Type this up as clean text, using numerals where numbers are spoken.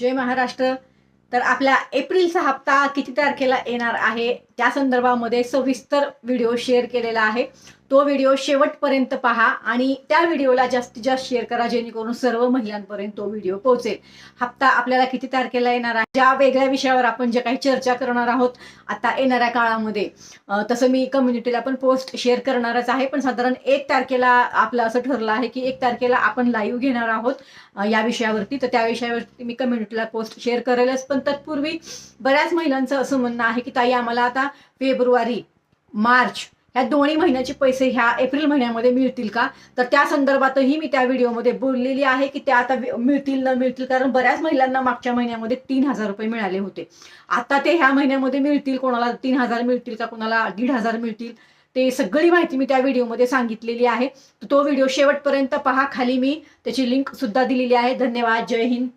जय महाराष्ट्र। तर आपला एप्रिलचा हप्ता किती तारखेला येणार आहे त्या संदर्भामध्ये सविस्तर व्हिडिओ शेअर केलेला आहे। तो व्हिडिओ शेवटपर्यंत पहा आणि त्या व्हिडिओला जास्तीत जास्त शेअर करा, जेणेकरून सर्व महिलांपर्यंत तो व्हिडिओ पोहोचेल। हप्ता आपल्याला किती तारखेला येणार आहे, ज्या वेगळ्या विषयावर आपण जे काही चर्चा करणार आहोत आता येणाऱ्या काळामध्ये, तसं मी कम्युनिटीला पण पोस्ट शेअर करणारच आहे। पण साधारण 1 तारखेला आपलं असं ठरलं आहे की 1 तारखेला आपण लाईव्ह घेणार आहोत या विषयावरती। तर त्या विषयावरती मी कम्युनिटीला पोस्ट शेअर करेलच, पण तत्पूर्वी बऱ्याच महिलांचं असं म्हणणं आहे की ताई आम्हाला आता फेब्रुवारी मार्च ह्या दोन्ही महिन्याचे पैसे ह्या एप्रिल महिन्यामध्ये मिळतील का। तर त्या संदर्भातही मी त्या व्हिडिओमध्ये बोललेली आहे की त्या आता मिळतील न मिळतील, कारण बऱ्याच महिलांना मागच्या महिन्यामध्ये 3000 रुपये मिळाले होते। आता ते ह्या महिन्यामध्ये मिळतील, कोणाला 3000 मिळतील का, कोणाला 1500 मिळतील, ते सगळी माहिती मी त्या व्हिडिओमध्ये सांगितलेली आहे। तो व्हिडिओ शेवटपर्यंत पहा, खाली मी त्याची लिंक सुद्धा दिलेली आहे। धन्यवाद, जय हिंद।